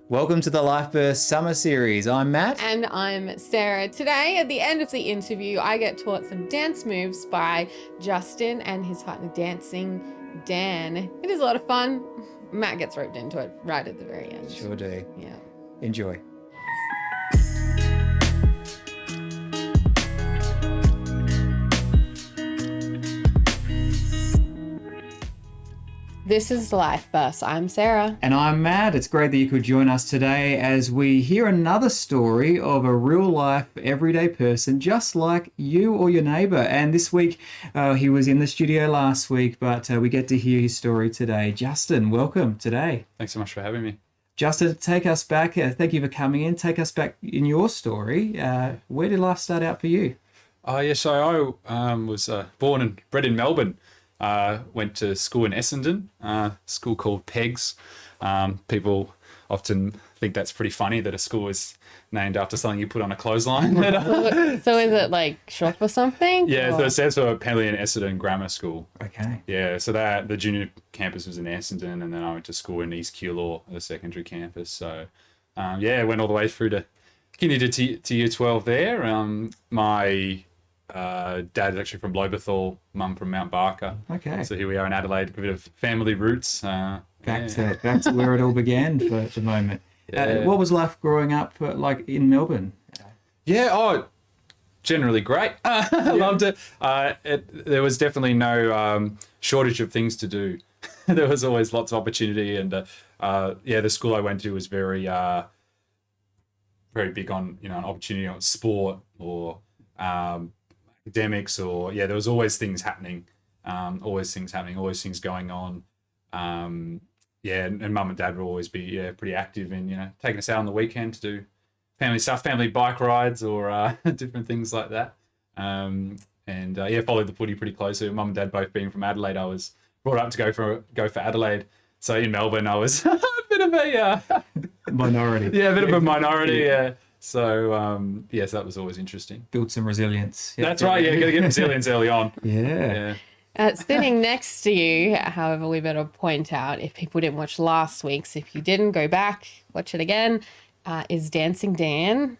Welcome to the Life Burst Summer Series. I'm Matt. And I'm Sarah. Today, at the end of the interview, I get taught some dance moves by Justin and his partner, Dancing Dan. It is a lot of fun. Matt gets roped into it right at the very end. Sure do. Yeah. Enjoy. This is Life Burst. I'm Sarah. And I'm Matt. It's great that you could join us today as we hear another story of a real life, everyday person just like you or your neighbour. And this week, he was in the studio last week, but we get to hear his story today. Justin, welcome today. Thanks so much for having me. Justin, take us back. Thank you for coming in. Take us back in your story. Where did life start out for you? So I was born and bred in Melbourne. Went to school in Essendon, school called Pegs. People often think that's pretty funny that a school is named after something you put on a clothesline. So is it like short for something? Yeah, so it stands for Penley and Essendon Grammar School. Okay. Yeah, so that the junior campus was in Essendon, and then I went to school in East Keilor, the secondary campus. So, went all the way through to kindy to year 12 there. My dad is actually from Lobethal, mum from Mount Barker. Okay. So here we are in Adelaide, a bit of family roots. Back to where it all began for the moment. Yeah. What was life growing up like in Melbourne? Generally great. I loved it. There was definitely no shortage of things to do. There was always lots of opportunity, and the school I went to was very big on an opportunity on sport or academics, or there was always things happening, always things going on. And mum and dad would always be pretty active in taking us out on the weekend to do family stuff, family bike rides or different things like that. Followed the footy pretty closely. Mum and dad both being from Adelaide, I was brought up to go for Adelaide. So in Melbourne, I was a bit of a minority. Yeah, a bit of a minority. Yeah. So so that was always interesting. Build some resilience. That's right. Yeah, got to get resilience early on. Yeah. Sitting next to you, however, we better point out, if people didn't watch last week's, if you didn't, go back, watch it again, is Dancing Dan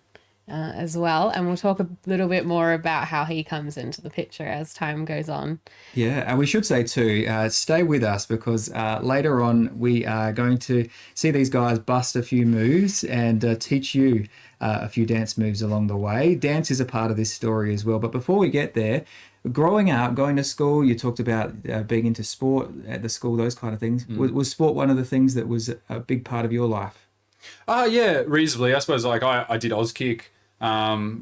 as well. And we'll talk a little bit more about how he comes into the picture as time goes on. Yeah, and we should say too, stay with us because later on we are going to see these guys bust a few moves and teach you a few dance moves along the way. Dance is a part of this story as well. But before we get there, growing up, going to school, you talked about being into sport at the school, those kind of things. Was sport one of the things that was a big part of your life? Reasonably. I suppose I did Auskick,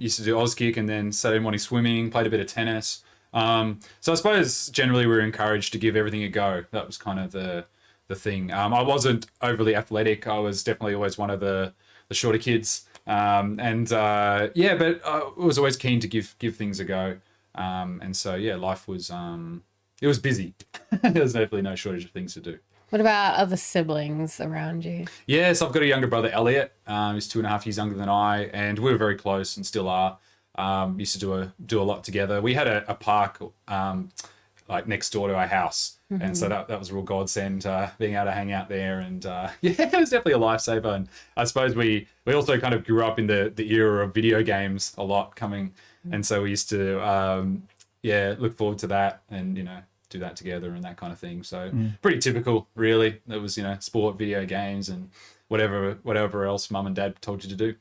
used to do Auskick and then Saturday morning swimming, played a bit of tennis. So I suppose generally we were encouraged to give everything a go. That was kind of the thing. I wasn't overly athletic. I was definitely always one of the shorter kids. But I was always keen to give things a go. Life was, it was busy. There was definitely no shortage of things to do. What about other siblings around you? Yes, I've got a younger brother, Elliot. He's 2.5 years younger than I, and we were very close and still are. Used to do a lot together. We had a park next door to our house, and so that was a real godsend, being able to hang out there. And it was definitely a lifesaver. And I suppose we also kind of grew up in the era of video games a lot coming, and so we used to look forward to that and do that together and that kind of thing. So pretty typical, really. It was sport, video games, and whatever else mum and dad told you to do.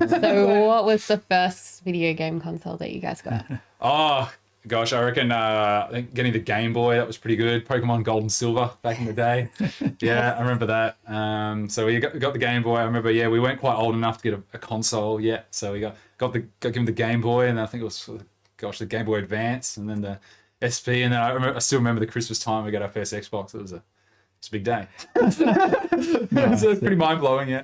So what was the first video game console that you guys got? Oh gosh, I reckon I think getting the Game Boy, that was pretty good. Pokemon Gold and Silver back in the day. Yeah, I remember that. So we got the Game Boy. I remember, we weren't quite old enough to get a console yet. So we got given the Game Boy, and I think it was the Game Boy Advance, and then the SP, and then I still remember the Christmas time we got our first Xbox. It was a big day. It's pretty mind-blowing, yeah.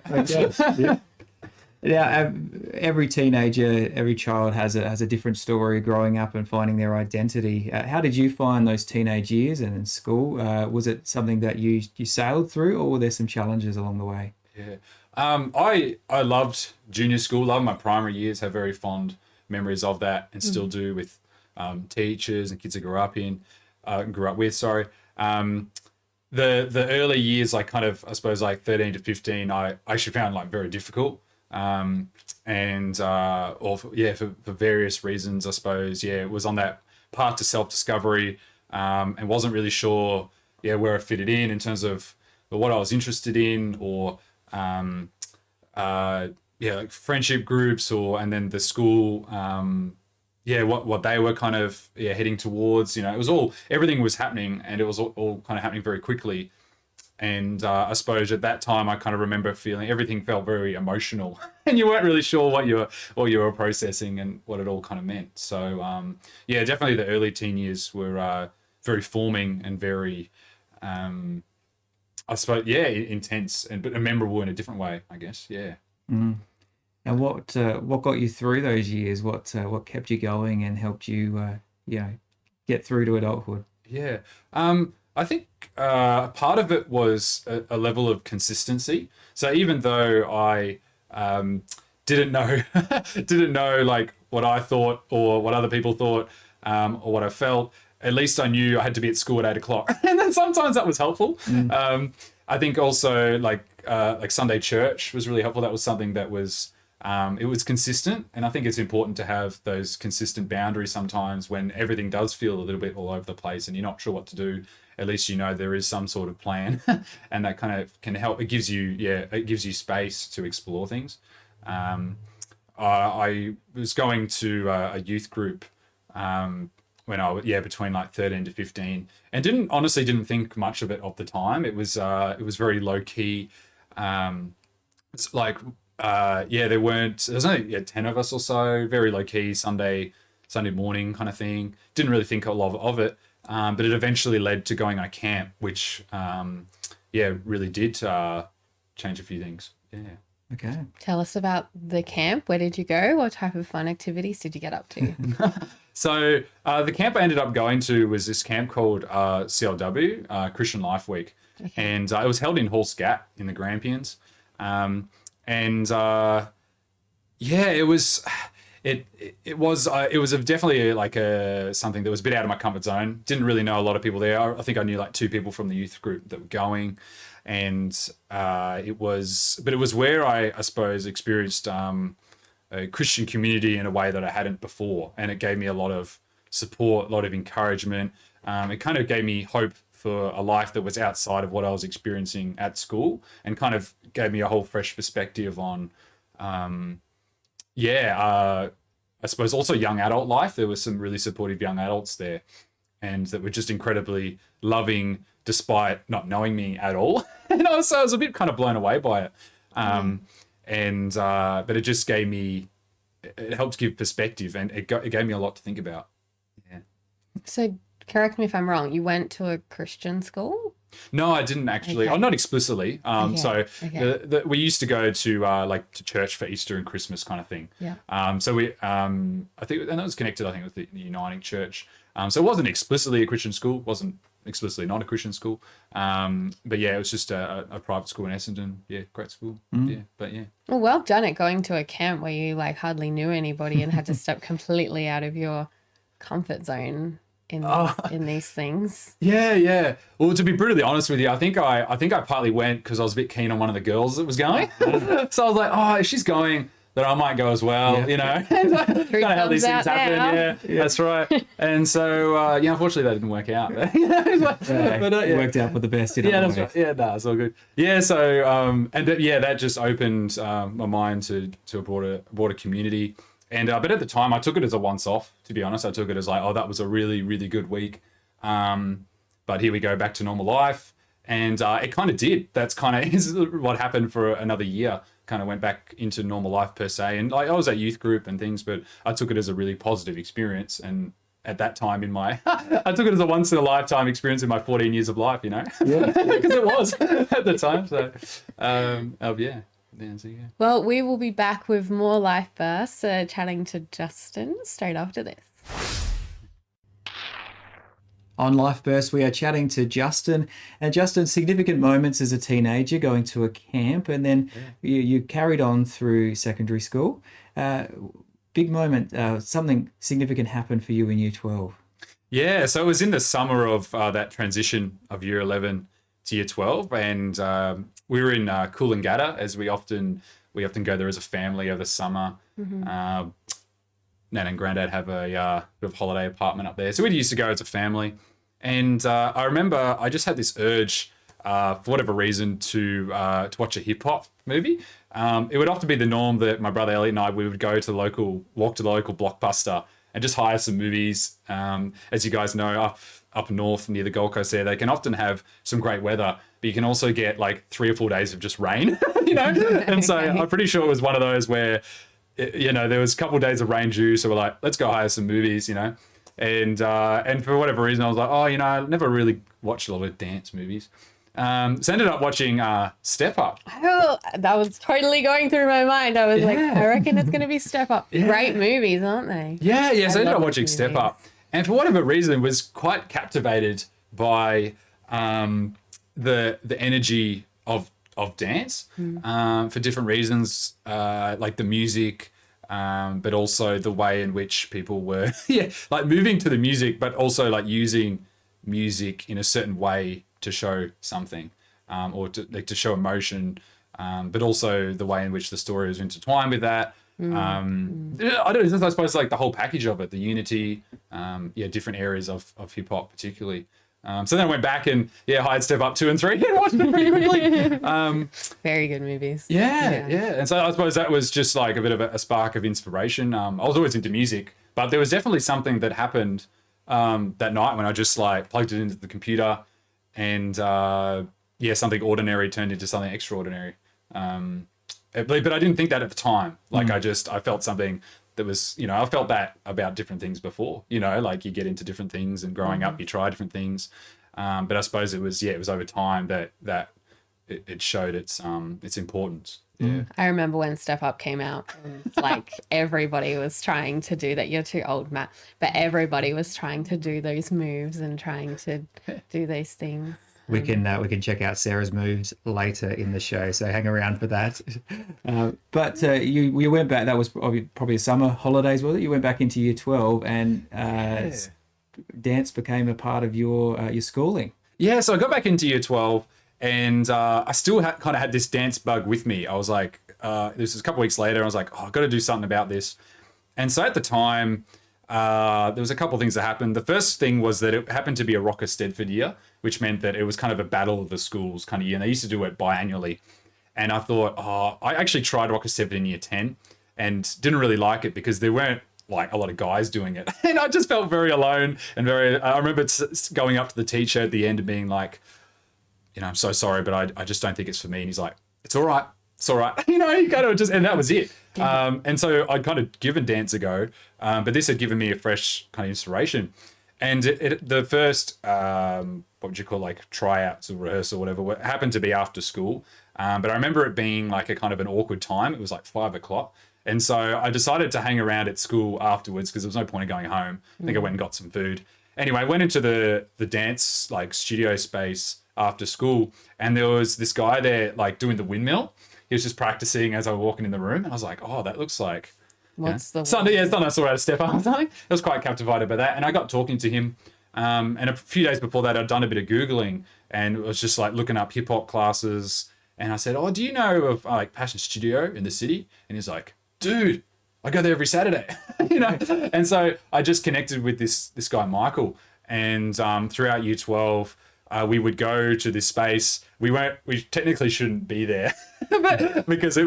Yeah, every teenager, every child has a different story growing up and finding their identity. How did you find those teenage years and in school? Was it something that you sailed through, or were there some challenges along the way? Yeah, I loved junior school. Loved my primary years. Have very fond memories of that, and still do with teachers and kids I grew up with. the early years, like kind of, I suppose like 13 to 15, I actually found like very difficult. For various reasons, I suppose, it was on that path to self-discovery, and wasn't really sure, where I fitted in terms of what I was interested in, or, like friendship groups, and then the school, what they were kind of heading towards. It was everything was happening, and it was all kind of happening very quickly. And I suppose at that time, I kind of remember feeling everything felt very emotional, and you weren't really sure what you were processing and what it all kind of meant. So definitely the early teen years were very forming and very, I suppose, intense but memorable in a different way, I guess. Yeah. Mm. And what got you through those years? What kept you going and helped you, get through to adulthood? Yeah. I think part of it was a level of consistency. So even though I didn't know like what I thought or what other people thought, or what I felt, at least I knew I had to be at school at 8:00, and then sometimes that was helpful. I think also like Sunday church was really helpful. That was something that was it was consistent, and I think it's important to have those consistent boundaries sometimes when everything does feel a little bit all over the place and you're not sure what to do. At least there is some sort of plan, and that kind of can help. It gives you space to explore things. I was going to a youth group when I was between like 13 to 15, and didn't think much of it at the time. It was very low key. It's like there was only 10 of us or so, very low key, Sunday morning kind of thing. Didn't really think a lot of it. But it eventually led to going on a camp, which, really did change a few things. Yeah. Okay. Tell us about the camp. Where did you go? What type of fun activities did you get up to? So the camp I ended up going to was this camp called CLW, Christian Life Week. Okay. And it was held in Halls Gap in the Grampians. It was... It was definitely like something that was a bit out of my comfort zone. Didn't really know a lot of people there. I think I knew like 2 people from the youth group that were going, and it was where I suppose experienced a Christian community in a way that I hadn't before, and it gave me a lot of support, a lot of encouragement. It kind of gave me hope for a life that was outside of what I was experiencing at school, and kind of gave me a whole fresh perspective on. I suppose also young adult life. There were some really supportive young adults there, and that were just incredibly loving despite not knowing me at all. And I was a bit kind of blown away by it. But it just it helped give perspective, and it gave me a lot to think about. Yeah. So correct me if I'm wrong. You went to a Christian school? No, I didn't actually. Okay. Oh, not explicitly. We used to go to to church for Easter and Christmas kind of thing. Yeah. So we, I think, and that was connected, I think, with the Uniting Church. So it wasn't explicitly a Christian school. Wasn't explicitly not a Christian school. But it was just a private school in Essendon. Yeah, great school. Yeah. Well done at going to a camp where you like hardly knew anybody and had to step completely out of your comfort zone in these things. Yeah. Well, to be brutally honest with you, I think I partly went because I was a bit keen on one of the girls that was going. So I was like, oh, if she's going, then I might go as well, kind of how these things happen. Yeah, that's right. And so, unfortunately that didn't work out. It worked out for the best. That's right. Yeah, it's all good. Yeah, so, that just opened my mind to a broader community. And but at the time, I took it as a once-off. To be honest, I took it as like, oh, that was a really, really good week. But here we go back to normal life, and it kind of did. That's kind of what happened for another year. Kind of went back into normal life per se, and I was at youth group and things, but I took it as a really positive experience. And at that time in my, I took it as a once in a lifetime experience in my 14 years of life. Because it was at the time. So, yeah. Well, we will be back with more life bursts, chatting to Justin straight after this. On Life Burst, we are chatting to Justin. And Justin, significant moments as a teenager, going to a camp, and then you carried on through secondary school. Big moment, something significant happened for you in Year 12. Yeah, so it was in the summer of that transition of Year 11 to year 12, and we were in Coolangatta, as we often go there as a family over the summer. Nan and Granddad have a bit of holiday apartment up there, so we used to go as a family. And I remember I just had this urge, for whatever reason, to watch a hip hop movie. It would often be the norm that my brother Elliot and I, we would walk to the local Blockbuster and just hire some movies. As you guys know, up north near the Gold Coast there, they can often have some great weather, but you can also get like 3 or 4 days of just rain, And so I'm pretty sure it was one of those where, there was a couple of days of rain due, so we're like, let's go hire some movies, And for whatever reason, I was like, I never really watched a lot of dance movies. So I ended up watching Step Up. Oh, that was totally going through my mind. I was like, I reckon it's going to be Step Up. Yeah. Great movies, aren't they? Yeah. So I ended up watching movies. Step Up. And for whatever reason, was quite captivated by the energy of dance for different reasons, like the music, but also the way in which people were, like moving to the music, but also like using music in a certain way to show something, or to show emotion, but also the way in which the story was intertwined with that. I don't know, I suppose like the whole package of it, the unity, different areas of hip hop particularly. So then I went back and hired Step Up 2 and 3 and watched them pretty quickly. Very good movies. Yeah. And so I suppose that was just like a bit of a spark of inspiration. I was always into music, but there was definitely something that happened that night when I just like plugged it into the computer, and something ordinary turned into something extraordinary. But I didn't think that at the time. Like I felt something that was, I felt that about different things before, like you get into different things, and growing up, you try different things. But I suppose it was over time that it showed its importance. Yeah. I remember when Step Up came out, and like everybody was trying to do that. You're too old, Matt, but everybody was trying to do those moves and trying to do those things. We can check out Sarah's moves later in the show, so hang around for that. But you went back. That was probably summer holidays, was it? You went back into year 12, and dance became a part of your schooling. Yeah, so I got back into year 12, and I still kind of had this dance bug with me. I was like, this was a couple of weeks later, I was like, I've got to do something about this. And so at the time, there was a couple of things that happened. The first thing was that it happened to be a Rocker Stedford year, which meant that it was kind of a battle of the schools kind of year. And they used to do it biannually. And I thought, I actually tried Rocker Stedford in year 10 and didn't really like it because there weren't like a lot of guys doing it. And I just felt very alone and I remember going up to the teacher at the end and being like, I'm so sorry, but I just don't think it's for me. And he's like, it's all right. It's all right. You kind of and that was it. And so I'd kind of given dance a go, but this had given me a fresh kind of inspiration. And the first, what would you call, like tryouts or rehearsal or whatever, happened to be after school. But I remember it being like a kind of an awkward time. It was like 5 o'clock. And so I decided to hang around at school afterwards because there was no point in going home. I think I went and got some food. Anyway, I went into the dance like studio space after school, and there was this guy there like doing the windmill. He was just practicing as I was walking in the room. And I was like, oh, that looks like something I saw out of Step Up or something. I was quite captivated by that. And I got talking to him. And a few days before that, I'd done a bit of Googling and was just like looking up hip hop classes. And I said, do you know of like Passion Studio in the city? And he's like, dude, I go there every Saturday, And so I just connected with this guy, Michael. And throughout year 12, we would go to this space. We technically shouldn't be there because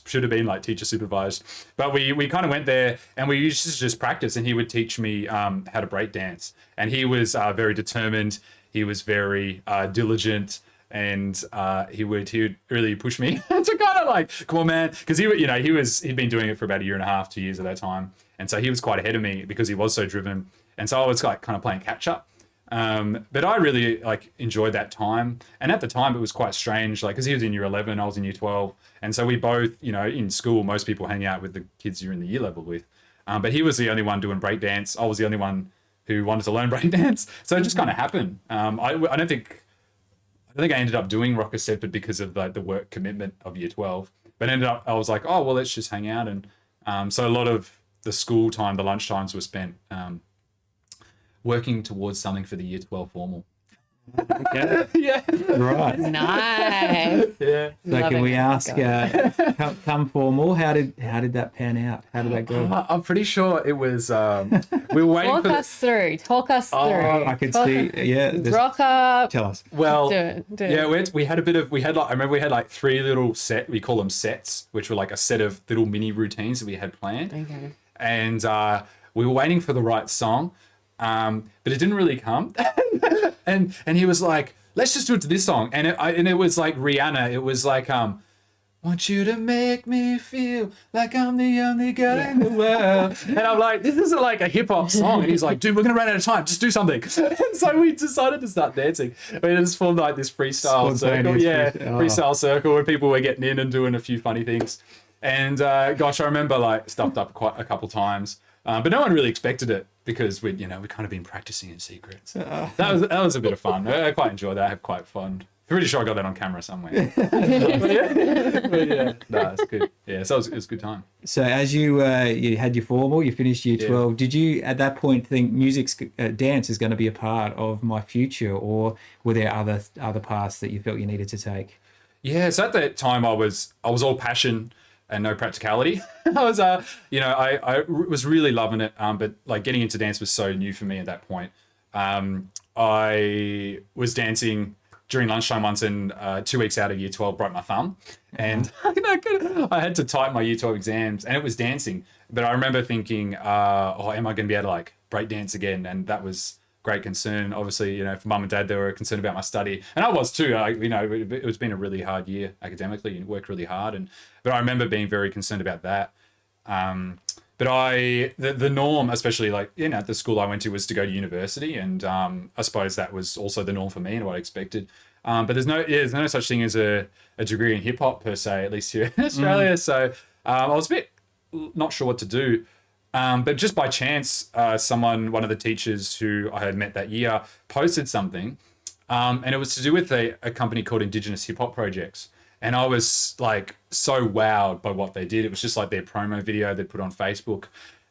should have been like teacher supervised, but we kind of went there and we used to just practice, and he would teach me how to break dance. And he was very determined. He was very diligent, and he would really push me to kind of like, come on, man. Cause he'd been doing it for about 1.5 years, 2 years at that time. And so he was quite ahead of me because he was so driven. And so I was like kind of playing catch up. But I really like enjoyed that time. And at the time it was quite strange, like, cause he was in year 11, I was in year 12. And so we both, in school, most people hang out with the kids you're in the year level with. But he was the only one doing breakdance. I was the only one who wanted to learn breakdance. So it just kind of happened. I think I ended up doing Rocker Stedford because of like the work commitment of year 12, but I was like, oh, well, let's just hang out. And so a lot of the school time, the lunch times were spent working towards something for the year 12 formal. Okay. Yeah. Right. Nice. Yeah. So Love can it. we ask, Go. come formal? How did that pan out? How did that go? I'm pretty sure it was. We were waiting Talk for. us through. Talk us through. I could see. Yeah. Rock up. Tell us. Well, Do it. yeah, we had a bit of. We had like I remember we had like 3 little we call them sets, which were like a set of little mini routines that we had planned. Okay. And we were waiting for the right song, but it didn't really come. and he was like, "Let's just do it to this song." And it was like Rihanna. It was like, "Want you to make me feel like I'm the only guy in the world." And I'm like, "This isn't like a hip hop song." And he's like, "Dude, we're gonna run out of time. Just do something." And so we decided to start dancing. We just formed like this freestyle circle, freestyle circle where people were getting in and doing a few funny things. And gosh, I remember like stuffed up quite a couple times, but no one really expected it because we'd kind of been practicing in secret. So that was a bit of fun. I quite enjoyed that. I had quite fun. Pretty sure I got that on camera somewhere. but yeah, no, it's good. Yeah, so it was a good time. So as you had your formal, you finished year 12. Did you at that point think dance is going to be a part of my future, or were there other paths that you felt you needed to take? Yeah, so at that time I was all passion and no practicality. I was I was really loving it, but like getting into dance was so new for me at that point. I was dancing during lunchtime once, and 2 weeks out of year 12 broke my thumb, and I had to type my year 12 exams, and it was dancing. But I remember thinking, am I going to be able to like break dance again? And that was great concern. Obviously, for mum and dad, they were concerned about my study, and I was too. It was been a really hard year academically, and worked really hard. But I remember being very concerned about that. But the norm, especially like the school I went to, was to go to university, and I suppose that was also the norm for me and what I expected. But there's no such thing as a degree in hip hop per se, at least here in Australia. So I was a bit not sure what to do. But just by chance, one of the teachers who I had met that year posted something, and it was to do with a company called Indigenous hip hop projects. And I was like so wowed by what they did. It was just like their promo video they put on Facebook.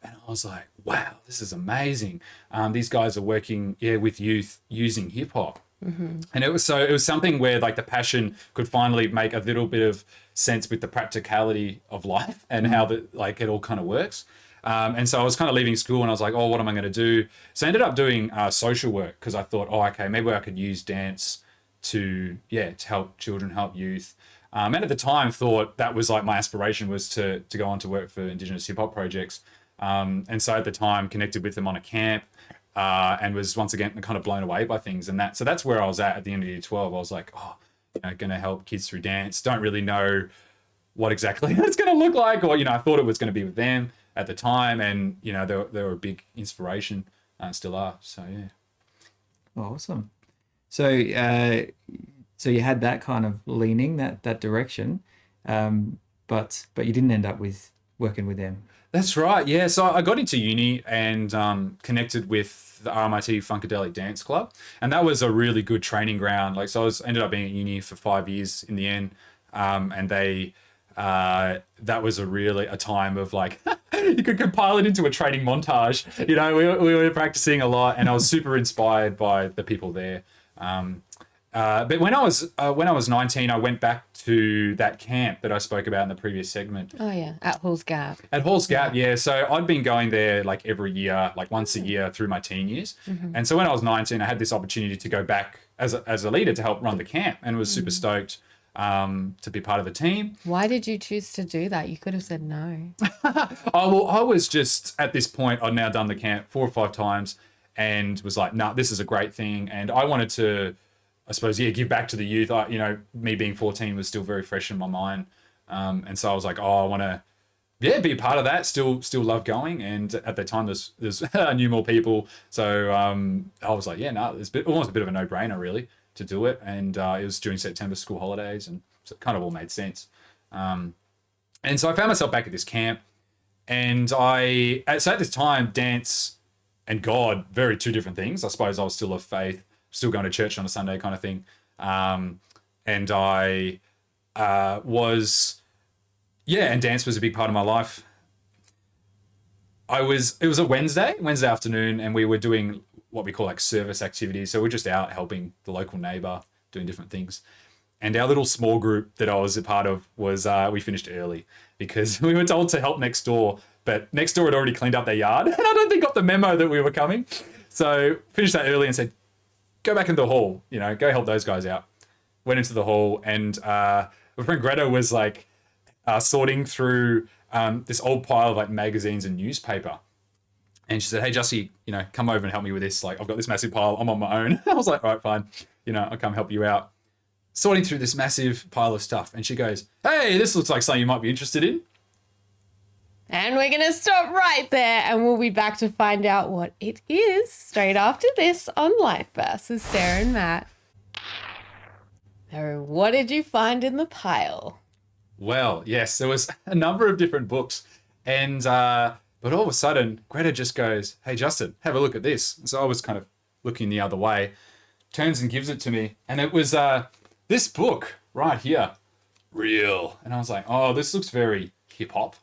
And I was like, wow, this is amazing. These guys are working with youth using hip hop. Mm-hmm. And it was something where like the passion could finally make a little bit of sense with the practicality of life and how it all kind of works. And so I was kind of leaving school and I was like, oh, what am I going to do? So I ended up doing social work because I thought, okay, maybe I could use dance to help children, help youth. And at the time thought that was like my aspiration was to go on to work for Indigenous hip hop projects. And so at the time connected with them on a camp and was once again kind of blown away by things and that. So that's where I was at the end of year 12. I was like, going to help kids through dance. Don't really know what exactly it's going to look like, or, I thought it was going to be with them at the time. And, they were a big inspiration and still are. So, yeah. Awesome. So, so you had that kind of leaning, that direction, but you didn't end up with working with them. That's right. Yeah. So I got into uni and connected with the RMIT Funkadelic Dance Club, and that was a really good training ground. Like, so ended up being at uni for 5 years in the end, and that was a time of like you could compile it into a training montage. We were practicing a lot, and I was super inspired by the people there. But when I was 19, I went back to that camp that I spoke about in the previous segment. Oh yeah, at Hall's Gap. At Hall's Gap, yeah. So I'd been going there like every year, like once a year through my teen years. Mm-hmm. And so when I was 19, I had this opportunity to go back as a leader to help run the camp, and was super stoked to be part of the team. Why did you choose to do that? You could have said no. I was just at this point, I'd now done the camp 4 or 5 times, and was like, nah, this is a great thing, and I wanted to, I suppose, give back to the youth. Me being 14 was still very fresh in my mind. And so I was like, I want to, be a part of that. Still love going. And at the time, there's I knew more people. So I was like, it's almost a bit of a no-brainer, really, to do it. And it was during September school holidays, and so it kind of all made sense. And so I found myself back at this camp. And so at this time, dance and God, very two different things. I suppose I was still of faith, still going to church on a Sunday kind of thing. And I and dance was a big part of my life. It was a Wednesday afternoon, and we were doing what we call like service activities. So we're just out helping the local neighbor, doing different things. And our little small group that I was a part of was we finished early because we were told to help next door, but next door had already cleaned up their yard, and I don't think got the memo that we were coming. So finished that early and said, go back into the hall, go help those guys out. Went into the hall, and my friend Greta was like sorting through this old pile of like magazines and newspaper. And she said, hey, Jussie, come over and help me with this. Like, I've got this massive pile. I'm on my own. I was like, all right, fine. I'll come help you out. Sorting through this massive pile of stuff. And she goes, hey, this looks like something you might be interested in. And we're going to stop right there, and we'll be back to find out what it is straight after this on Life Burst with Sarah and Matt. So what did you find in the pile? Well, yes, there was a number of different books. And but all of a sudden, Greta just goes, hey, Justin, have a look at this. And so I was kind of looking the other way, turns and gives it to me. And it was this book right here, Real. And I was like, oh, this looks very hip-hop.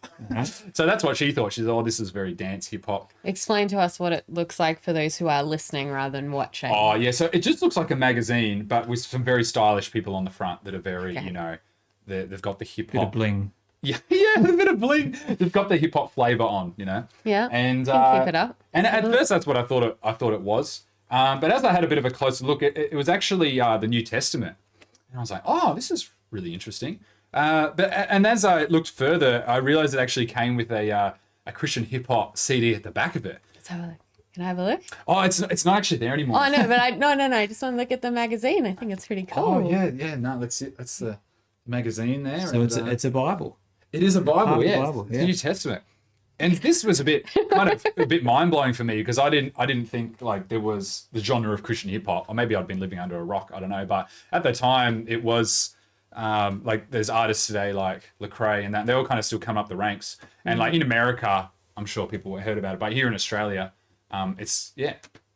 So that's what she thought. She said, oh, this is very dance hip-hop. Explain to us what it looks like for those who are listening rather than watching. Oh, yeah. So it just looks like a magazine, but with some very stylish people on the front that are very, they've got the hip-hop. Bit of bling. Yeah, a bit of bling. They've got the hip hop flavor on, Yeah. And keep it up. And at first, that's what I thought it was. But as I had a bit of a closer look, it was actually the New Testament, and I was like, oh, this is really interesting. But as I looked further, I realized it actually came with a Christian hip hop CD at the back of it. Let's have a look. Can I have a look? Oh, it's not actually there anymore. Oh no, but no. I just want to look at the magazine. I think it's pretty cool. Oh yeah. No, that's it. That's the magazine there. So it's a Bible. It is a Bible, yeah. Bible, It's the New Testament. And this was a bit mind blowing for me because I didn't think like there was the genre of Christian hip hop, or maybe I'd been living under a rock, I don't know. But at the time, it was like there's artists today like Lecrae and that they all kind of still come up the ranks. And like in America, I'm sure people heard about it, but here in Australia, it's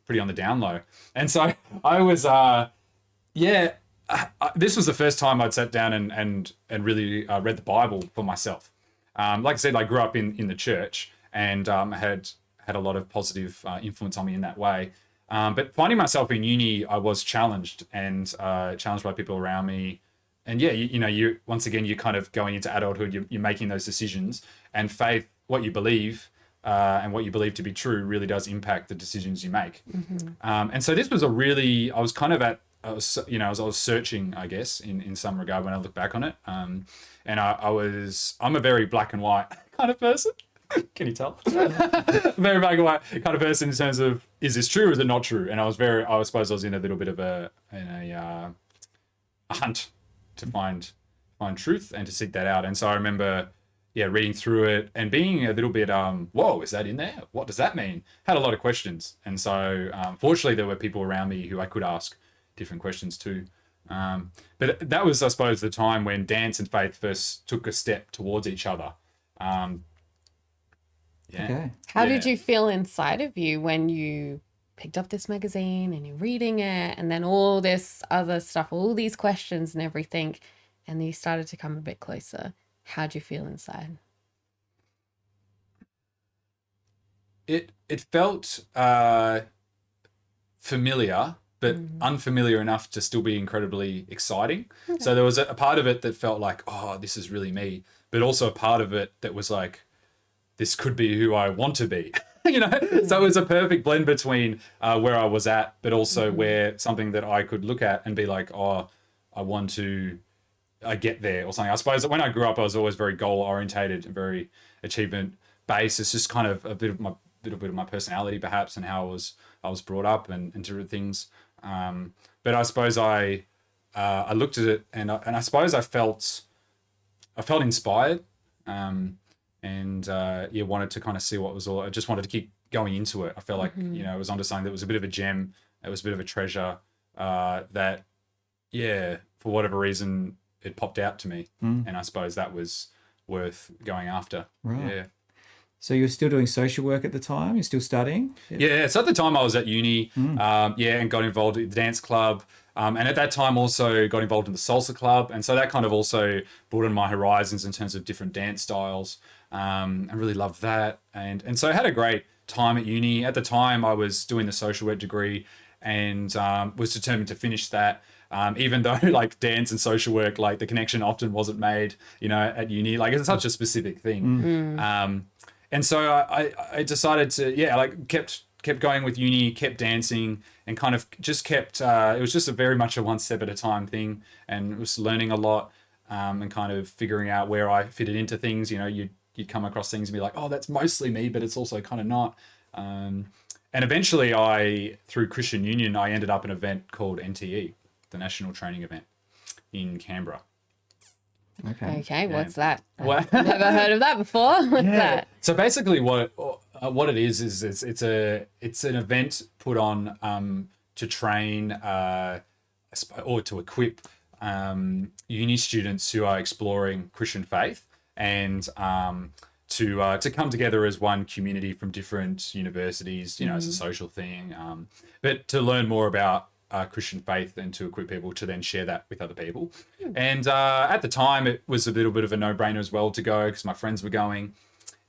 pretty on the down low. And so I was this was the first time I'd sat down and really read the Bible for myself. Like I said, I grew up in the church and had a lot of positive influence on me in that way. But finding myself in uni, I was challenged and challenged by people around me. And you once again, you're kind of going into adulthood, you're making those decisions, and faith, what you believe and what you believe to be true really does impact the decisions you make. Mm-hmm. And so this was I was kind of I was searching, I guess, in some regard when I look back on it. And I'm a very black and white kind of person. Can you tell? Very black and white kind of person in terms of, is this true or is it not true? And I suppose I was in a little bit of a hunt to find truth and to seek that out. And so I remember, reading through it and being a little bit, whoa, is that in there? What does that mean? Had a lot of questions. And so fortunately there were people around me who I could ask different questions too. But that was, I suppose, the time when dance and faith first took a step towards each other. Okay. How did you feel inside of you when you picked up this magazine and you're reading it and then all this other stuff, all these questions and everything, and you started to come a bit closer? How'd you feel inside? It felt familiar, but unfamiliar enough to still be incredibly exciting. Okay. So there was a part of it that felt like, oh, this is really me, but also a part of it that was like, this could be who I want to be. So it was a perfect blend between where I was at, but also where something that I could look at and be like, oh, I want to get there or something. I suppose that when I grew up, I was always very goal orientated and very achievement based. It's just kind of a little bit of my personality perhaps, and how I was brought up and different things. But I suppose I looked at it and I suppose I felt inspired. Wanted to kind of see what was all. I just wanted to keep going into it. I felt like I was onto something that was a bit of a gem. It was a bit of a treasure that, for whatever reason, it popped out to me, and I suppose that was worth going after. Right. Yeah. So you were still doing social work at the time? You're still studying? Yeah. So at the time I was at uni, and got involved in the dance club. And at that time also got involved in the salsa club. And so that kind of also broadened my horizons in terms of different dance styles. I really loved that. And so I had a great time at uni. At the time, I was doing the social work degree and was determined to finish that. Even though like dance and social work, like the connection often wasn't made, at uni. Like it's such a specific thing. And so I decided to, like kept going with uni, kept dancing, and kind of just kept. It was just very much a one step at a time thing, and was learning a lot, and kind of figuring out where I fitted into things. You'd come across things and be like, oh, that's mostly me, but it's also kind of not. And eventually, through Christian Union, I ended up in an event called NTE, the National Training Event in Canberra. Okay, what's that? What? I've never heard of that before. What's that? So basically, what it is it's an event put on to train or to equip uni students who are exploring Christian faith and to come together as one community from different universities. It's a social thing, but to learn more about Christian faith and to equip people to then share that with other people. And at the time, it was a little bit of a no-brainer as well to go because my friends were going.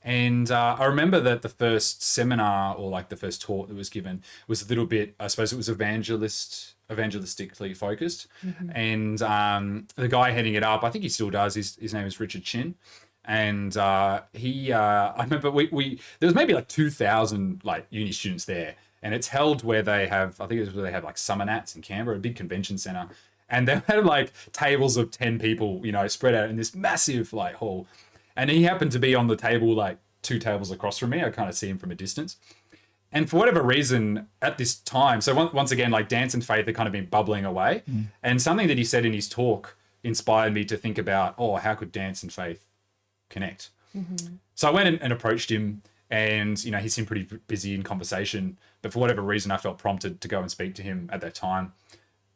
And I remember that the first seminar or like the first talk that was given was a little bit, I suppose it was evangelistically focused. And the guy heading it up, I think he still does, his name is Richard Chin. And I remember there was maybe like 2,000 like uni students there. And it's held where they have, I think it's where they have like Summer Nats in Canberra, a big convention center. And they had like tables of 10 people, spread out in this massive like hall. And he happened to be on the table, like 2 tables across from me. I kind of see him from a distance. And for whatever reason at this time, so once again, like dance and faith had kind of been bubbling away. And something that he said in his talk inspired me to think about, how could dance and faith connect? So I went and approached him. And, he seemed pretty busy in conversation. But for whatever reason, I felt prompted to go and speak to him at that time.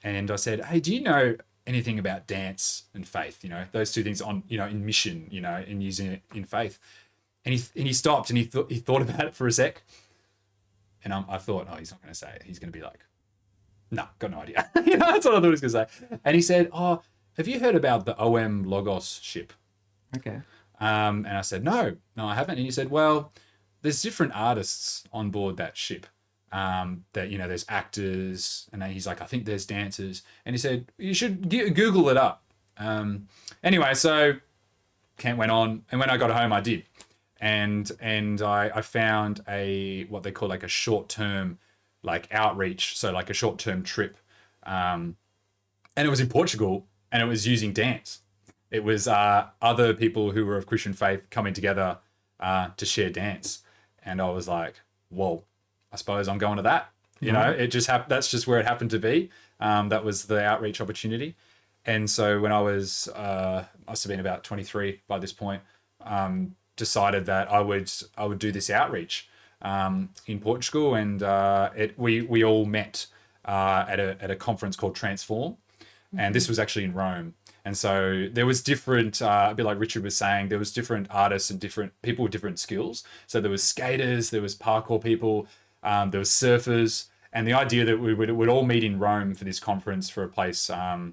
And I said, hey, do you know anything about dance and faith? Those two things on, in mission, in using it in faith. And he stopped and he thought about it for a sec. And I thought, he's not going to say it. He's going to be like, no, got no idea. That's what I thought he was going to say. And he said, have you heard about the OM Logos ship? Okay. And I said, no, I haven't. And he said, well, there's different artists on board that ship. That there's actors, and then he's like, I think there's dancers, and he said you should Google it up. Anyway, so camp went on, and when I got home, I did, and I found what they call like a short-term like outreach, so like a short-term trip, and it was in Portugal, and it was using dance. It was other people who were of Christian faith coming together to share dance. And I was like, whoa, I suppose I'm going to that. It just that's just where it happened to be. That was the outreach opportunity. And so when I was, must have been about 23 by this point, decided that I would do this outreach in Portugal. And we all met at a conference called Transform. And this was actually in Rome. And so there was different, a bit like Richard was saying, there was different artists and different people with different skills. So there was skaters, there was parkour people, there was surfers. And the idea that we would all meet in Rome for this conference for a place to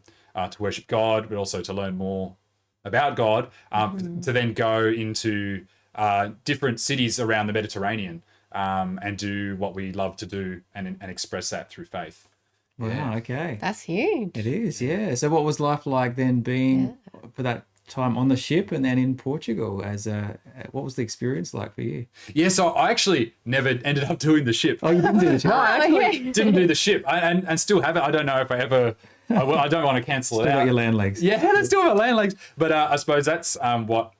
worship God, but also to learn more about God, to then go into different cities around the Mediterranean and do what we love to do and express that through faith. Wow, okay. That's huge. It is, yeah. So what was life like then being for that time on the ship and then in Portugal what was the experience like for you? Yeah, so I actually never ended up doing the ship. Oh, you didn't do the ship? No, I actually didn't do the ship and still haven't. I don't know if I ever, I don't want to cancel it out. Still got your land legs. Yeah, that's still got land legs. But I suppose that's what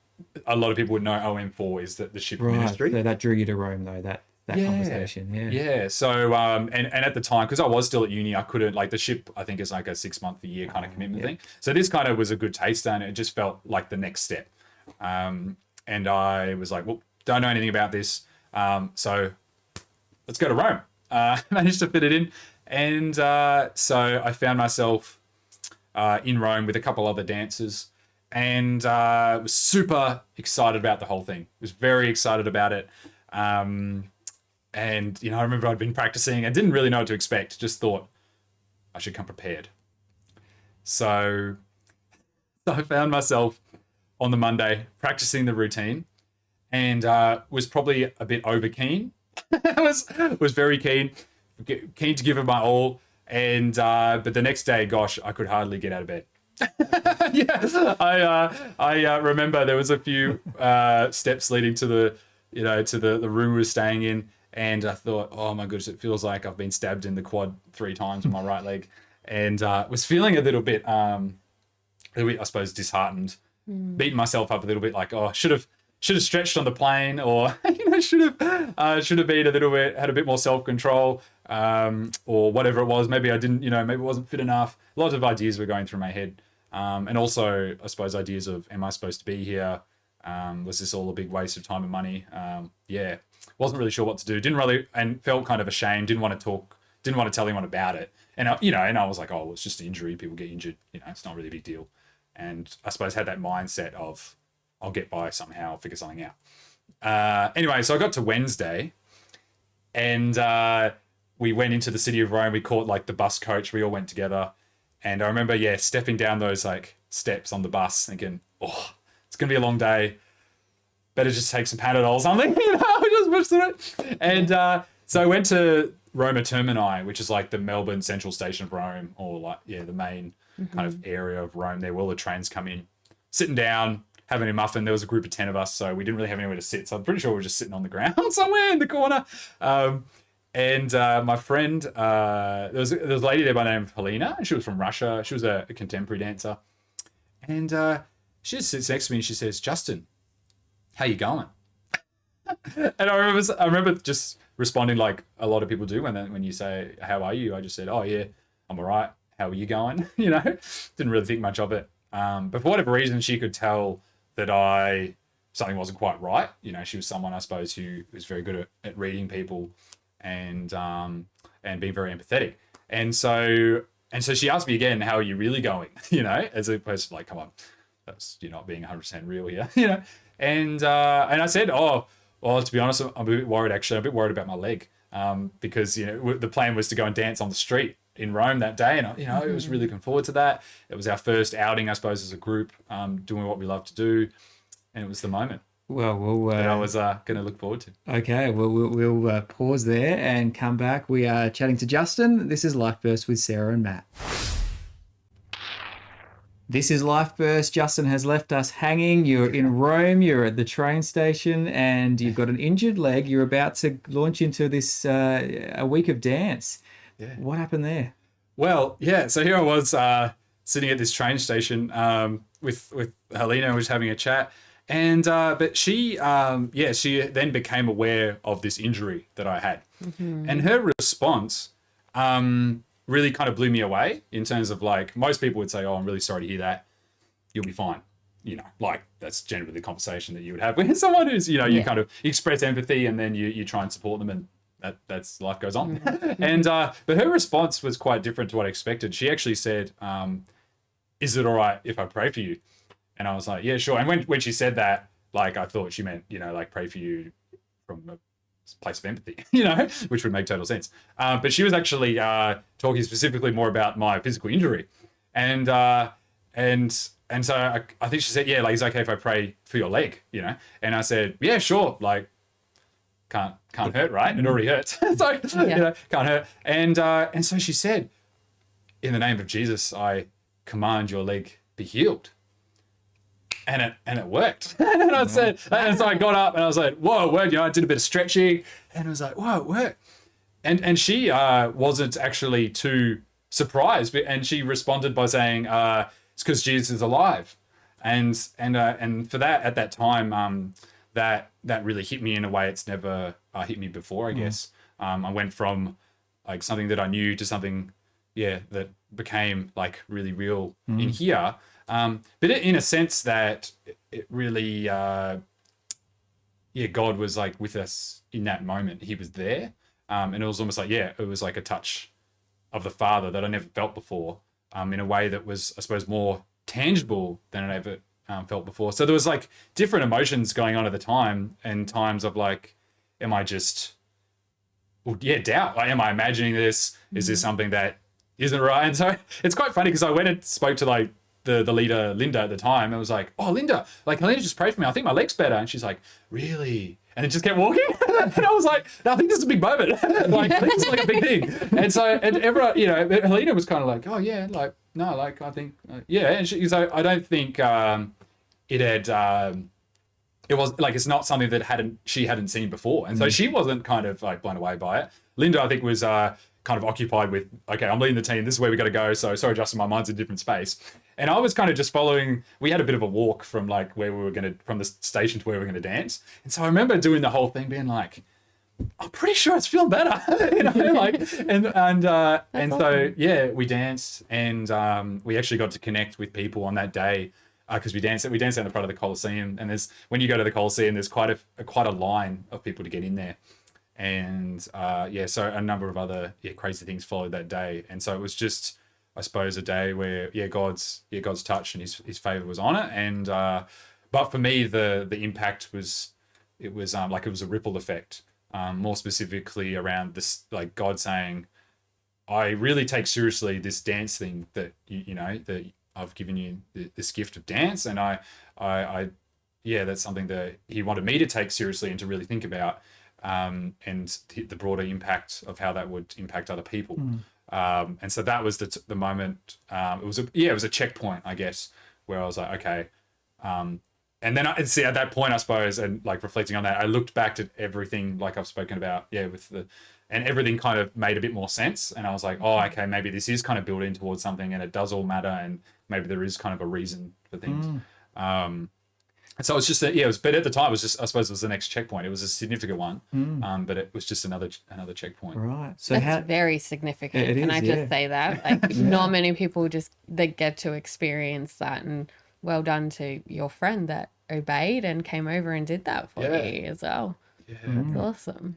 a lot of people would know OM for is that the ship ministry. So that drew you to Rome though, that conversation. Yeah. So and at the time, because I was still at uni, I couldn't like the ship. I think is like a 6-month a year kind of commitment thing. So this kind of was a good taster, and it just felt like the next step. And I was like, well, don't know anything about this, so let's go to Rome. Managed to fit it in, and so I found myself in Rome with a couple other dancers, and was super excited about the whole thing. Was very excited about it. And, I remember I'd been practicing and didn't really know what to expect. Just thought I should come prepared. So I found myself on the Monday practicing the routine and was probably a bit over keen was very keen to give it my all. And but the next day, gosh, I could hardly get out of bed. Yeah, I remember there was a few steps leading to the room we were staying in, and I thought, oh my goodness, it feels like I've been stabbed in the quad 3 times with my right leg, and was feeling a little bit, I suppose, disheartened, beating myself up a little bit, like, oh, should have stretched on the plane, or should have been a little bit, had a bit more self-control, or whatever it was. Maybe I didn't, maybe it wasn't fit enough. Lots of ideas were going through my head. And also, I suppose, ideas of, am I supposed to be here? Was this all a big waste of time and money? Wasn't really sure what to do. Didn't really, and felt kind of ashamed. Didn't want to talk. Didn't want to tell anyone about it. And I was like, oh, well, it's just an injury. People get injured. It's not really a big deal. And I suppose had that mindset of, I'll get by somehow, I'll figure something out. Anyway, so I got to Wednesday, and we went into the city of Rome. We caught like the bus coach. We all went together. And I remember, stepping down those like steps on the bus thinking, oh, it's going to be a long day. Better just take some Panadol or something, just push through it. And so I went to Roma Termini, which is like the Melbourne Central Station of Rome, or like, the main kind of area of Rome there where all the trains come in. Sitting down, having a muffin. There was a group of 10 of us, so we didn't really have anywhere to sit. So I'm pretty sure we were just sitting on the ground somewhere in the corner. And my friend, there was a lady there by the name of Helena. She was from Russia. She was a contemporary dancer. And she just sits next to me and she says, Justin, how you going? And I remember just responding like a lot of people do when you say, how are you? I just said, oh yeah, I'm all right. How are you going? Didn't really think much of it. But for whatever reason, she could tell that something wasn't quite right. She was someone, I suppose, who was very good at reading people and being very empathetic. And so she asked me again, how are you really going? As opposed to like, come on, you're not being 100% real here, And I said, oh, well, to be honest, I'm a bit worried, actually. I'm a bit worried about my leg, because, the plan was to go and dance on the street in Rome that day. And, I was really looking forward to that. It was our first outing, I suppose, as a group, doing what we love to do. And it was the moment. Well, that I was going to look forward to. Okay, well, we'll pause there and come back. We are chatting to Justin. This is Life Burst with Sarah and Matt. This is Life Burst. Justin has left us hanging. You're in Rome. You're at the train station, and you've got an injured leg. You're about to launch into this a week of dance. Yeah. What happened there? Well, so here I was sitting at this train station with Helena, was having a chat. And but she then became aware of this injury that I had, and her response really kind of blew me away in terms of like, most people would say, "Oh, I'm really sorry to hear that. You'll be fine." Like that's generally the conversation that you would have with someone who's you kind of express empathy and then you try and support them, and that's life goes on. And but her response was quite different to what I expected. She actually said, "Is it all right if I pray for you?" And I was like, yeah, sure. And when she said that, like, I thought she meant, like pray for you from a place of empathy, which would make total sense. But she was actually talking specifically more about my physical injury. And so I think she said, yeah, like, is it okay if I pray for your leg, And I said, yeah, sure. Like, can't hurt, right? It already hurts. So, can't hurt. And so she said, in the name of Jesus, I command your leg be healed. And it worked. And I said, and so I got up and I was like, whoa, it worked. I did a bit of stretching and I was like, whoa, it worked. And she wasn't actually too surprised, and she responded by saying, it's because Jesus is alive. And for that, at that time, that really hit me in a way it's never hit me before, I guess. I went from like something that I knew to something, that became like really real in here. But in a sense that it really, God was like with us in that moment. He was there. And it was almost like, it was like a touch of the Father that I never felt before, in a way that was, I suppose, more tangible than I ever felt before. So there was like different emotions going on at the time, and times of like, am I just, doubt. Like, am I imagining this? Is this something that isn't right? And so it's quite funny because I went and spoke to like, the leader, Linda, at the time, and was like, oh, Linda, like, Helena just prayed for me. I think my leg's better. And she's like, really? and it just kept walking. And I was like, no, I think this is a big moment. Like, I think this is like a big thing. And so, and everyone, you know, Helena was kind of like, oh yeah, like, no, like, I think, yeah. And so I don't think it had, it was like, it's not something that she hadn't seen before. And so she wasn't kind of like blown away by it. Linda, I think, was kind of occupied with, okay, I'm leading the team. This is where we got to go. So sorry, Justin, my mind's in a different space. And I was kind of just following. We had a bit of a walk from like where we were going to, from the station to where we were going to dance. And so I remember doing the whole thing, being like, I'm pretty sure it's feeling better, you know, like, and so yeah, we danced, and we actually got to connect with people on that day because we danced out in the front of the Coliseum, and when you go to the Coliseum, there's quite a line of people to get in there. And so a number of other crazy things followed that day, and so it was just, I suppose, a day where God's touch and his favor was on it. And but for me, the impact was, it was like it was a ripple effect, more specifically around this, like God saying, I really take seriously this dance thing that you know that I've given you this gift of dance, and I that's something that he wanted me to take seriously and to really think about. And the broader impact of how that would impact other people. And so that was the moment. It was a checkpoint, I guess, where I was like, okay. And then at that point, I suppose, and like reflecting on that, I looked back at everything like I've spoken about, and everything kind of made a bit more sense. And I was like, oh, okay, maybe this is kind of building towards something, and it does all matter, and maybe there is kind of a reason for things. And so it's just but at the time, it was just, I suppose, it was the next checkpoint. It was a significant one, but it was just another checkpoint. Right. So that's very significant. Can I just say that? Like, not many people that get to experience that, and well done to your friend that obeyed and came over and did that for you as well. Yeah, that's awesome.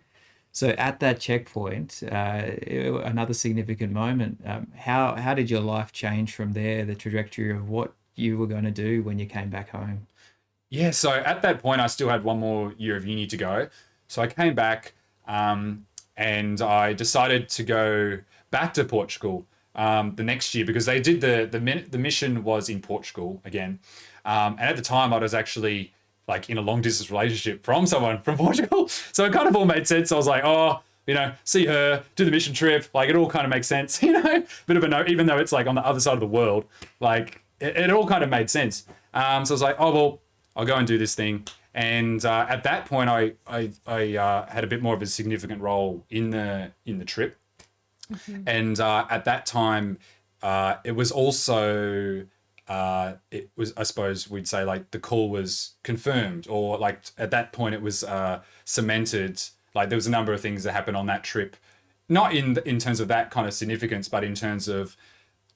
So at that checkpoint, another significant moment. How did your life change from there? The trajectory of what you were going to do when you came back home? Yeah, so at that point, I still had one more year of uni to go. So I came back and I decided to go back to Portugal the next year, because they did the mission was in Portugal again. And at the time, I was actually like in a long distance relationship from someone from Portugal. So it kind of all made sense. I was like, oh, you know, see her, do the mission trip. Like, it all kind of makes sense, you know, bit of a no, even though it's like on the other side of the world, like it all kind of made sense. So I was like, oh, well, I'll go and do this thing. And at that point, I had a bit more of a significant role in the trip. And at that time, it was also, it was, I suppose we'd say, like, the call was confirmed, or like at that point it was cemented. Like, there was a number of things that happened on that trip, not in terms of that kind of significance, but in terms of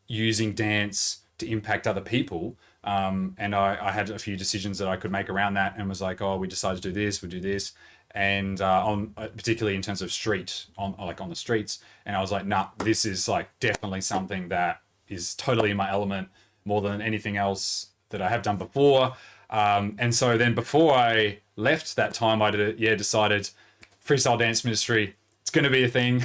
using dance to impact other people. And I had a few decisions that I could make around that, and was like, oh, we decided to do this, we'll do this. And particularly in terms of on the streets. And I was like, nah, this is like definitely something that is totally in my element, more than anything else that I have done before. And so then before I left that time, I decided Freestyle Dance Ministry, it's going to be a thing.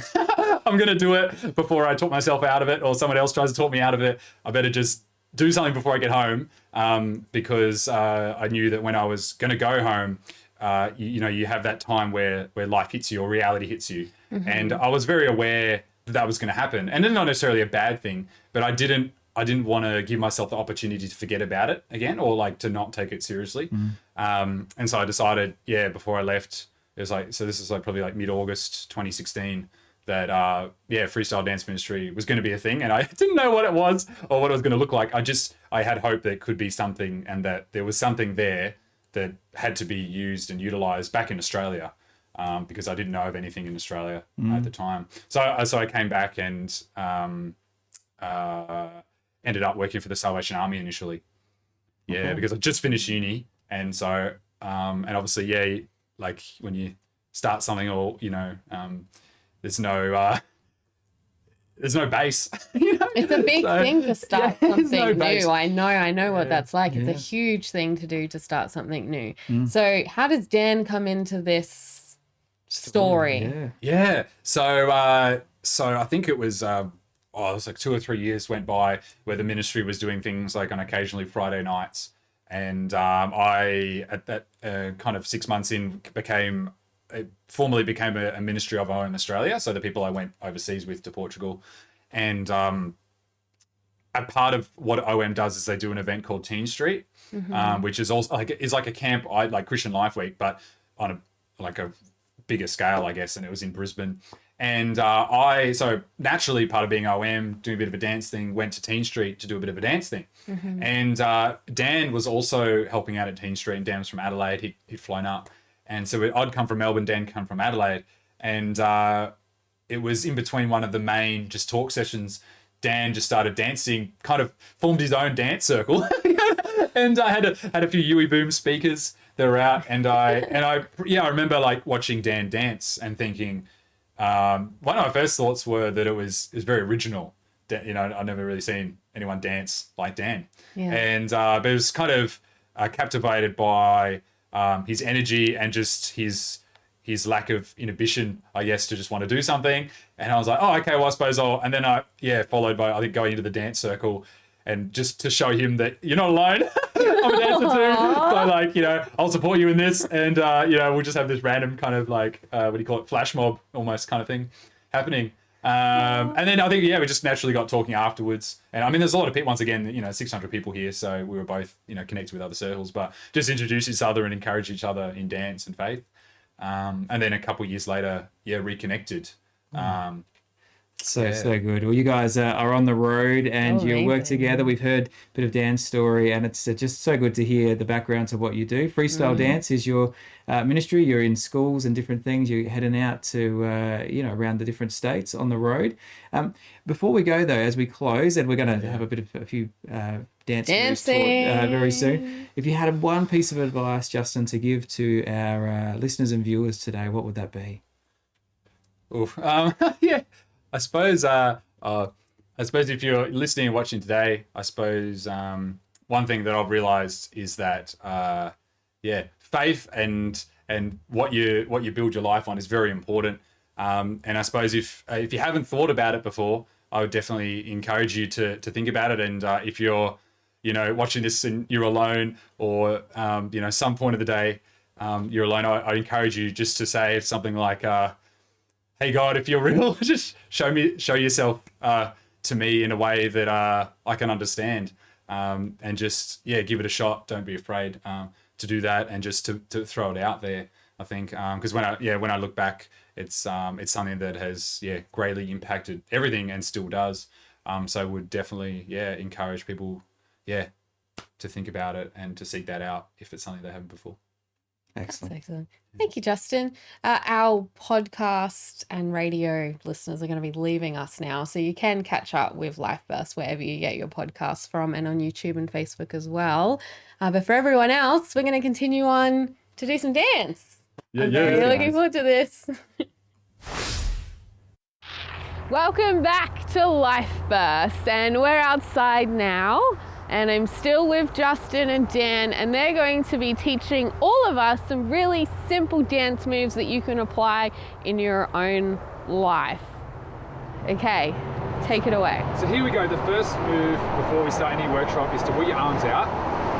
I'm going to do it before I talk myself out of it, or someone else tries to talk me out of it. I better just do something before I get home, because I knew that when I was going to go home, you have that time where life hits you, or reality hits you. And I was very aware that was going to happen, and it's not necessarily a bad thing, but I didn't want to give myself the opportunity to forget about it again, or like to not take it seriously. And so I decided, before I left, it was like, so this is like probably like mid-August 2016, that Freestyle Dance Ministry was going to be a thing, and I didn't know what it was or what it was going to look like. I had hope that it could be something, and that there was something there that had to be used and utilized back in Australia, because I didn't know of anything in Australia at the time. So I came back and ended up working for the Salvation Army initially. Because I just finished uni, and so and obviously like when you start something, or there's no base. It's a big thing to start something new. I know what that's like. It's a huge thing to do, to start something new. So how does Dan come into this story? So I think it was it was like 2 or 3 years went by where the ministry was doing things like on occasionally Friday nights, And I, at that kind of 6 months in, formally became a ministry of OM Australia. So the people I went overseas with to Portugal. And a part of what OM does is they do an event called Teen Street, which is also like a camp, like Christian Life Week, but on a bigger scale, I guess. And it was in Brisbane. And so naturally, part of being OM, doing a bit of a dance thing, went to Teen Street to do a bit of a dance thing. And Dan was also helping out at Teen Street, and Dan was from Adelaide. He'd flown up. And so I'd come from Melbourne, Dan come from Adelaide. And it was in between one of the main just talk sessions. Dan just started dancing, kind of formed his own dance circle. And I had a few Yui Boom speakers that were out. And I remember like watching Dan dance and thinking, one of my first thoughts were that it was very original. You know, I've never really seen anyone dance like Dan. Yeah. And but it was kind of captivated by his energy and just his lack of inhibition, I guess, to just want to do something. And I was like, oh, okay, well, I suppose and then followed by, I think, going into the dance circle and just to show him that you're not alone. I'm a dancer too. So like, you know, I'll support you in this. And, we'll just have this random kind of like, flash mob almost kind of thing happening. And then I think, we just naturally got talking afterwards. And I mean, there's a lot of people, once again, 600 people here. So we were both, connected with other circles, but just introduce each other and encourage each other in dance and faith. And then a couple of years later, reconnected. So good. Well, you guys are on the road and you work together. We've heard a bit of Dan's story, and it's just so good to hear the background to what you do. Freestyle Dance is your ministry. You're in schools and different things. You're heading out to, around the different states on the road. Before we go, though, as we close, and we're going to have a few dance moves taught very soon. If you had one piece of advice, Justin, to give to our listeners and viewers today, what would that be? I suppose if you're listening and watching today, I suppose one thing that I've realized is that faith and what you build your life on is very important. And I suppose if you haven't thought about it before, I would definitely encourage you to think about it. And if you're watching this and you're alone, or some point of the day you're alone, I encourage you just to say something like, hey God, if you're real, just show yourself to me in a way that I can understand, and just give it a shot. Don't be afraid to do that, and just to throw it out there. I think because when I look back, it's something that has greatly impacted everything and still does. So I would definitely encourage people to think about it and to seek that out if it's something they haven't before. Excellent. That's excellent. Thank you, Justin. Our podcast and radio listeners are going to be leaving us now, so you can catch up with Life Burst wherever you get your podcasts from, and on YouTube and Facebook as well. But for everyone else, we're going to continue on to do some dance. I'm really looking forward to this. Welcome back to Life Burst, and we're outside now. And I'm still with Justin and Dan, and they're going to be teaching all of us some really simple dance moves that you can apply in your own life. Okay, take it away. So here we go. The first move before we start any workshop is to put your arms out.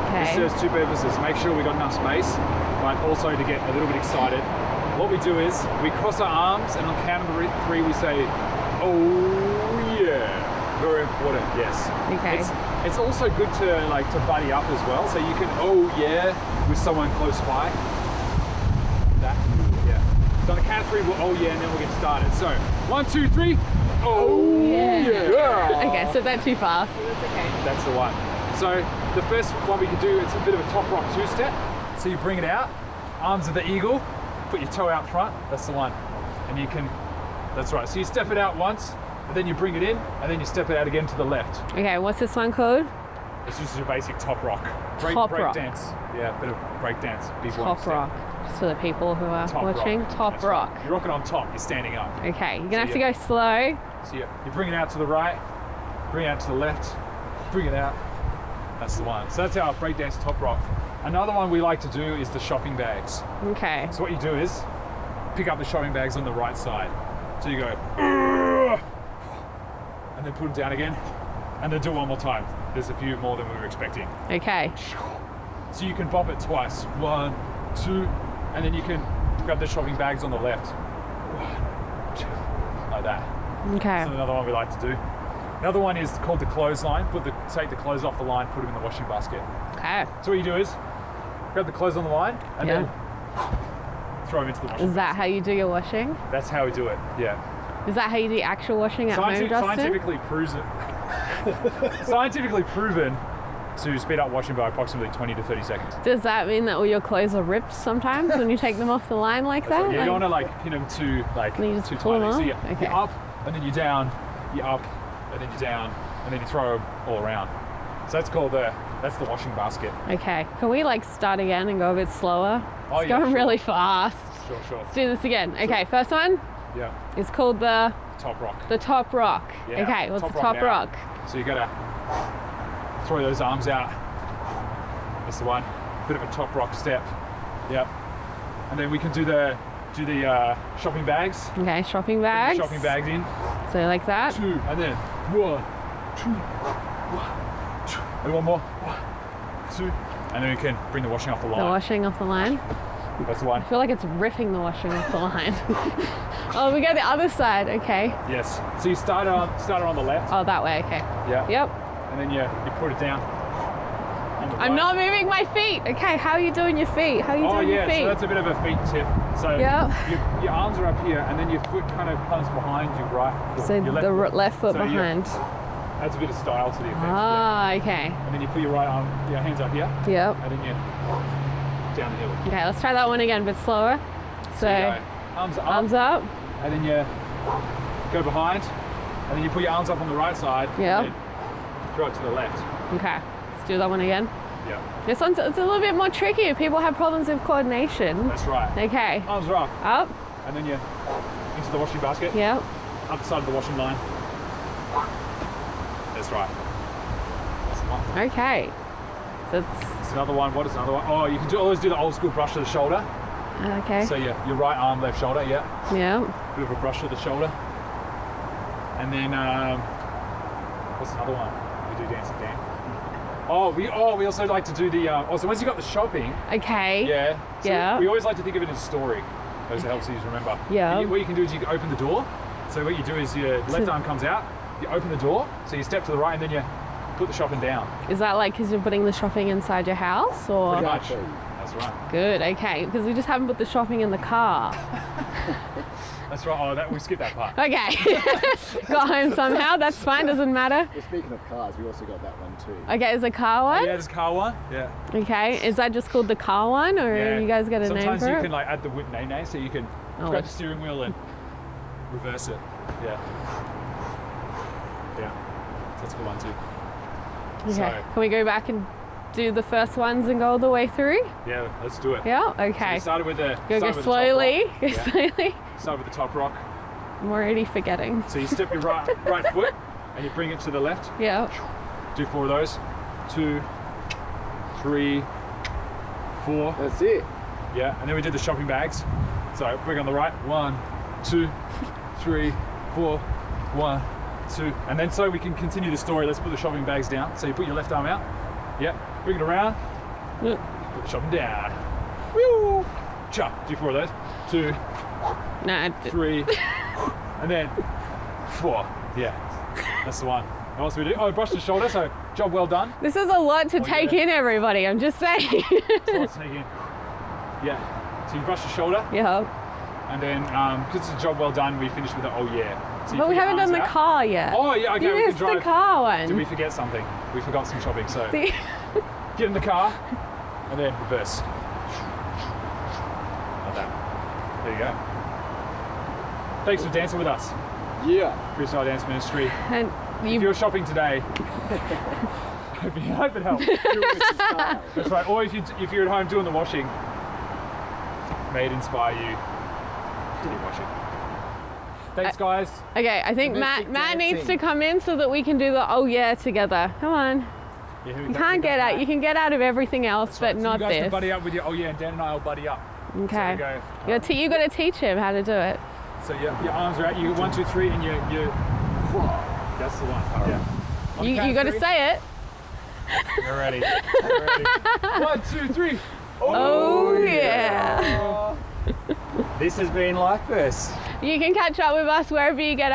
Okay. This serves two purposes. Make sure we've got enough space, but also to get a little bit excited. What we do is we cross our arms, and on count of 3 we say, oh yeah. Very important, yes. Okay. It's also good to buddy up as well, so you can with someone close by. That, So on the count of 3, we'll and then we'll get started. So 1, 2, 3. Oh yeah. Okay, so that's too fast. So that's okay. That's the one. So the first one we can do, it's a bit of a top rock 2-step. So you bring it out, arms of the eagle, put your toe out front. That's the one, and you can. That's right. So you step it out once. And then you bring it in, and then you step it out again to the left. Okay, what's this one called? It's just your basic top rock. Break dance. Yeah, a bit of break dance. Top rock. Just for the people who are watching. Top rock. You're rocking on top, you're standing up. Okay, you're going to have to go slow. So you bring it out to the right, bring it out to the left, bring it out. That's the one. So that's our break dance top rock. Another one we like to do is the shopping bags. Okay. So what you do is pick up the shopping bags on the right side. So you go, and then put them down again, and then do it one more time. There's a few more than we were expecting. Okay. So you can bop it twice. 1, 2, and then you can grab the shopping bags on the left. 1, 2, like that. Okay. That's another one we like to do. Another one is called the clothesline. Take the clothes off the line, put them in the washing basket. Okay. So what you do is grab the clothes on the line and then throw them into the washing Is that how you do your washing? That's how we do it, yeah. Is that how you do actual washing at home, Justin? Scientifically proven to speed up washing by approximately 20 to 30 seconds. Does that mean that all your clothes are ripped sometimes when you take them off the line like that? Yeah, you don't want to pin them too And you just too pull them tightly. off? So Okay. you're up and then you're down, you're up and then you're down, and then you throw them all around. So that's the washing basket. Okay. Can we start again and go a bit slower? Oh, It's yeah, going sure. really fast. Sure. Let's do this again. Okay, first one Yeah, is called the top rock. top rock. Yeah, Okay, what's the top top rock rock? So you gotta throw those arms out. That's the one. Bit of a top rock step. Yep. And then we can do the shopping bags. Okay, shopping Bring the bags. shopping bags in. So like that. 2, and then 1, 2, 1, 2, and one more. 1, 2, and then we can bring the washing off the The line. washing off the line. That's the one. I feel like it's ripping the washing off the line. Oh, we go the other side. Okay. Yes. So you start on the left. Oh, that way. Okay. Yeah. Yep. And then you put it down. On the I'm right. not moving my feet. Okay, how are you doing your feet? How are you Oh doing yeah, your feet? so that's a bit of a feet tip. So Yep. your arms are up here, and then your foot kind of comes behind your right foot. So your the left foot So, yeah, behind. adds a bit of style to the effect. Ah, okay. Yeah. And then you put your hands up here, Yep. and then you down the hill. Okay, let's try that one again, but slower. So, You go arms up, arms up. and then you go behind, and then you put your arms up on the right side. Yep. And then throw it to the left. Okay, let's do that one again. Yeah, This one's it's a little bit more tricky. People have problems with coordination. that's right. Okay, Arms are up, up. and then you into the washing basket. Yep. Up the side of the washing line. That's right. That's the one. Okay. That's It's another one. What is another one? Oh, you can always do the old school brush to the shoulder. okay. So your right arm, left shoulder. Yeah. Yeah. Bit of a brush to the shoulder. And then what's another one? We do dancing Dan. We also like to do the so once you got the shopping, Okay. yeah. So Yeah. We always like to think of it as a story. Those helps you remember. Yeah. What you can do is you can open the door. So what you do is your left arm comes out, you open the door, so you step to the right and then you put the shopping down. Is that because you're putting the shopping inside your house, or? Pretty much. That's right. Good. Okay. Because we just haven't put the shopping in the car. That's right. Oh, we skipped that part. Okay. Got home somehow. That's fine. Doesn't matter. Well, speaking of cars, we also got that one too. Okay. Is the car one? Yeah, there's car one. Yeah. Okay. Is that just called the car one, or Yeah. you guys got a name Sometimes for you it? can add the whip name, so you can Oh. grab the steering wheel and reverse it. Yeah. Yeah. So that's a good one too. Okay. So, Can we go back and do the first ones and go all the way through? yeah, let's do it. Yeah. So Okay. we started with the Go started with the top slowly. rock. Go Yeah. slowly. Start with the top rock. I'm already forgetting. So you step your right foot and you bring it to the left. Yeah. Do 4 of those. 2, 3, 4. That's it. Yeah, and then we did the shopping bags. So bring on the right. 1, 2, 3, 4. 1, 2, and then so we can continue the story. Let's put the shopping bags down. So you put your left arm out. Yeah. Bring it around. Yep. Put the shopping down. Woo! Chop. Do 4 of those. 2, No. I did- 3, and then 4. Yeah, that's the one. And what else do we do? Oh, brush the shoulder. So job well done. This is a lot to take yeah. in, everybody. I'm just saying. So let's take in. Yeah. So you brush the shoulder, Yeah. and then because it's a job well done, we finish with the oh yeah. So you But put we your haven't done arms the out. car yet. Oh yeah, okay. You We can missed the drive. car one. Did we forget something? We forgot some shopping. So See? get in the car, and then reverse. Like that. There you go. Thanks for dancing with us. Yeah. Freestyle Dance Ministry. And If you you're shopping today, I hope it helps. Do it with some style. That's right. Or if you're at home doing the washing, may it inspire you to do washing. Thanks, guys. okay? I think Domestic Matt needs dancing. to come in so that we can do the oh yeah together. Come on. Yeah, here we You go. can't get out. You can get out of everything else, That's but right. So not you guys this. can buddy up with your oh yeah, and Dan and I will buddy up. Okay. So we go. You got to teach him how to do it. So your arms are out. You 1, 2, 3, and you. That's the one. Yeah. On the You count got of to 3. say it. We're ready. We're ready. 1, 2, 3. Oh, yeah. This has been Life Bursts. You can catch up with us wherever you get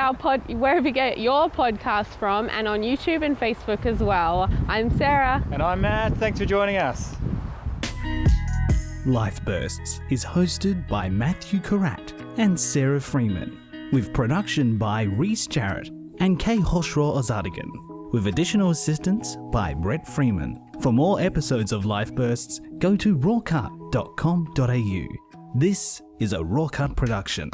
wherever you get your podcast from, and on YouTube and Facebook as well. I'm Sarah. And I'm Matt. Thanks for joining us. Life Bursts is hosted by Matthew Karat and Sarah Freeman, with production by Reese Jarrett and Kay Hoshraw Ozadigan, with additional assistance by Brett Freeman. For more episodes of Life Bursts, go to rawcut.com.au. This is a RawCut production.